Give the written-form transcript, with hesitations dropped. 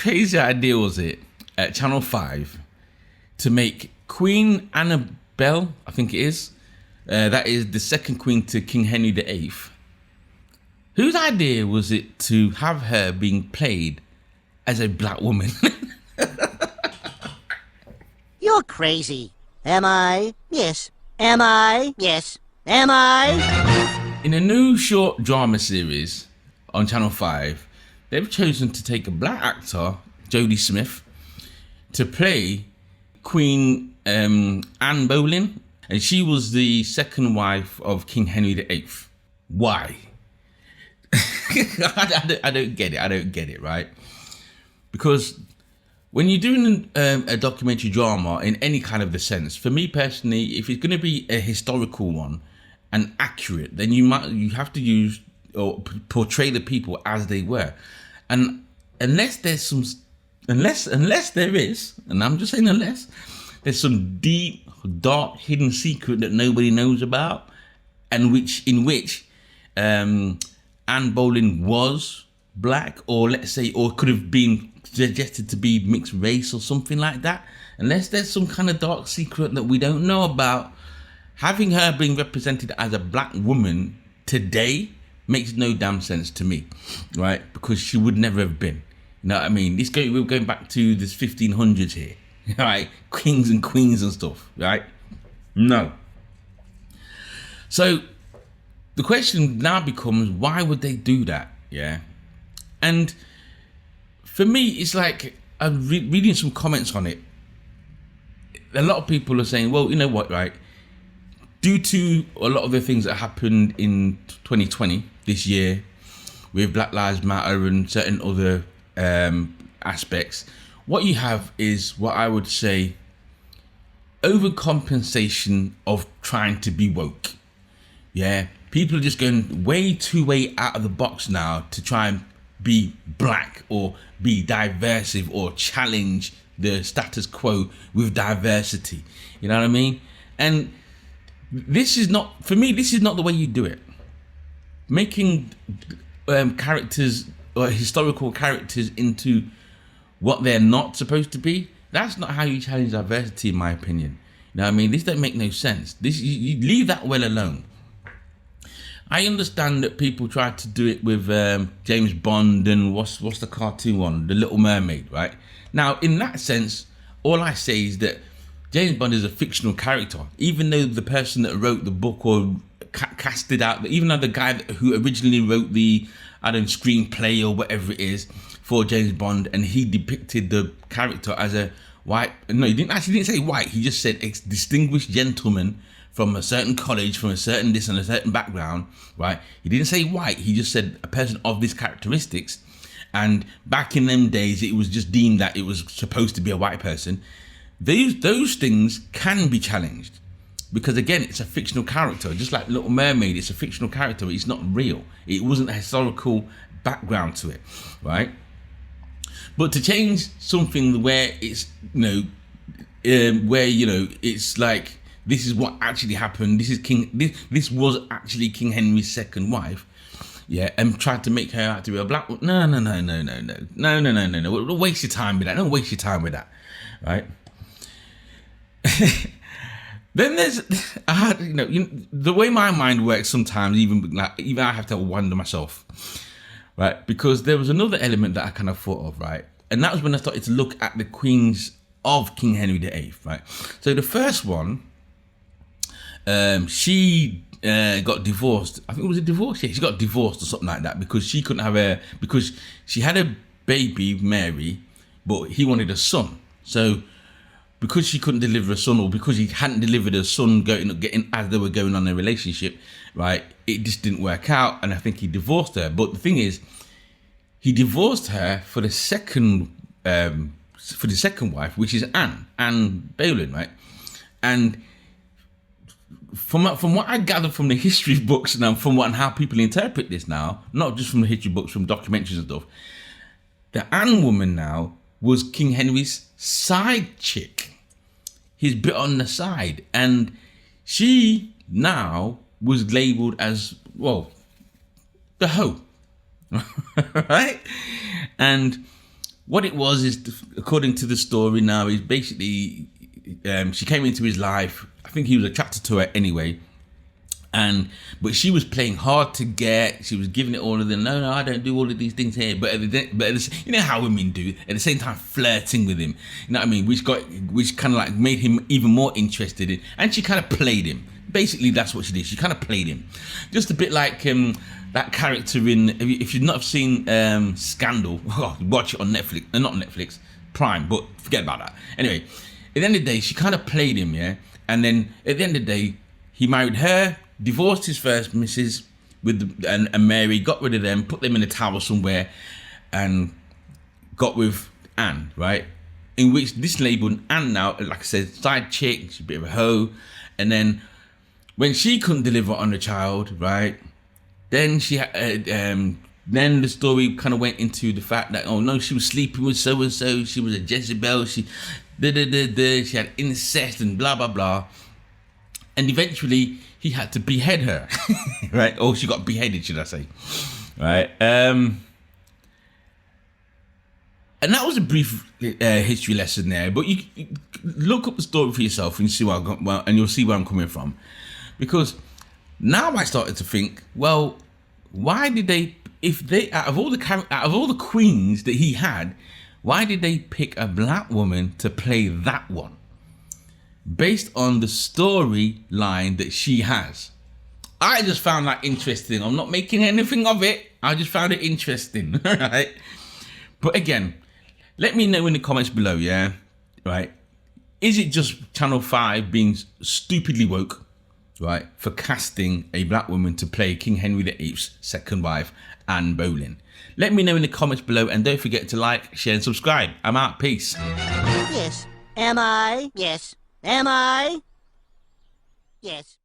crazy idea was it at Channel 5 to make Queen Anne Boleyn, I think it is, that is the second queen to King Henry VIII. Whose idea was it to have her being played as a black woman? You're crazy. Am I? Yes. Am I? Yes. Am I? In a new short drama series on Channel 5, they've chosen to take a black actor, Jody Smith, to play Queen Anne Boleyn, and she was the second wife of King Henry VIII. Why? I don't get it, right? Because when you're doing a documentary drama in any kind of the sense, for me personally, if it's going to be a historical one and accurate, then you have to use or portray the people as they were, and unless there is, and I'm just saying unless there's some deep, dark, hidden secret that nobody knows about, and in which Anne Boleyn was black, or let's say, or could have been suggested to be mixed race or something like that, unless there's some kind of dark secret that we don't know about, having her being represented as a black woman today makes no damn sense to me, right? Because she would never have been. You know what I mean? We're going back to this 1500s here, right? Kings and queens and stuff, right? No. So the question now becomes, why would they do that? Yeah. And for me, it's like, I'm reading some comments on it. A lot of people are saying, well, you know what, right? Due to a lot of the things that happened in 2020, this year, with Black Lives Matter and certain other aspects, what you have is what I would say overcompensation of trying to be woke. Yeah, people are just going way out of the box now to try and be black or be diverse or challenge the status quo with diversity. You know what I mean? And this is not, for me, this is not the way you do it. Making characters or historical characters into what they're not supposed to be, that's not how you challenge diversity, in my opinion. You know what I mean? This don't make no sense. You leave that well alone. I understand that people try to do it with James Bond and what's the cartoon one, The Little Mermaid, right? Now, in that sense, all I say is that James Bond is a fictional character, even though the person that wrote the book or cast it out, even though the guy who originally wrote the screenplay or whatever it is for James Bond, and he depicted the character as a white. No, he didn't say white. He just said distinguished gentleman from a certain college, from a certain this and a certain background, right? He didn't say white. He just said a person of these characteristics. And back in them days, it was just deemed that it was supposed to be a white person. Those things can be challenged because, again, it's a fictional character. Just like Little Mermaid, it's a fictional character. It's not real. It wasn't a historical background to it, right? But to change something where it's, it's like, this is what actually happened. This was actually King Henry's second wife. Yeah, and tried to make her out to be a black woman. No. Don't waste your time with that. Don't waste your time with that, right? Then there's, the way my mind works sometimes, even I have to wonder myself, right? Because there was another element that I kind of thought of, right? And that was when I started to look at the queens of King Henry VIII, right? So the first one, she got divorced. I think it was a divorce. Yeah, she got divorced or something like that because she couldn't have because she had a baby, Mary, but he wanted a son. So because she couldn't deliver a son, or because he hadn't delivered a son getting as they were going on their relationship, right, it just didn't work out, and I think he divorced her. But the thing is, he divorced her for the second wife, which is Anne Boleyn, right? And from what I gather from the history books and how people interpret this now, not just from the history books, from documentaries and stuff, the Anne woman now was King Henry's side chick, his bit on the side, and she now was labelled as, well, the hoe, right? And what it was is, according to the story now, is basically she came into his life. I think he was attracted to her anyway. But she was playing hard to get. She was giving it all of them. No, I don't do all of these things here. But you know how women do. At the same time, flirting with him. You know what I mean? Which kind of like made him even more interested in. And she kind of played him. Basically, that's what she did. She kind of played him, just a bit like that character in. If you've not seen Scandal, watch it on Netflix. Not Netflix, Prime. But forget about that. Anyway, at the end of the day, she kind of played him, yeah. And then at the end of the day, he married her. Divorced his first missus and Mary, got rid of them, put them in a tower somewhere, and got with Anne, right? In which this labelled Anne now, like I said, side chick, she's a bit of a hoe. And then when she couldn't deliver on the child, right? Then then the story kind of went into the fact that, oh no, she was sleeping with so and so, she was a Jezebel, she had incest and blah blah blah. And eventually, he had to behead her, right? Or she got beheaded, should I say, right? And that was a brief history lesson there. But you look up the story for yourself and see and you'll see where I'm coming from. Because now I started to think, well, why did they? Out of all the queens that he had, why did they pick a black woman to play that one? Based on the storyline that she has. I just found that interesting. I'm not making anything of it. I just found it interesting, right? But again, let me know in the comments below, yeah? Right? Is it just Channel 5 being stupidly woke, right, for casting a black woman to play King Henry VIII's second wife, Anne Boleyn? Let me know in the comments below, and don't forget to like, share, and subscribe. I'm out. Peace. Yes. Am I? Yes. Am I? Yes.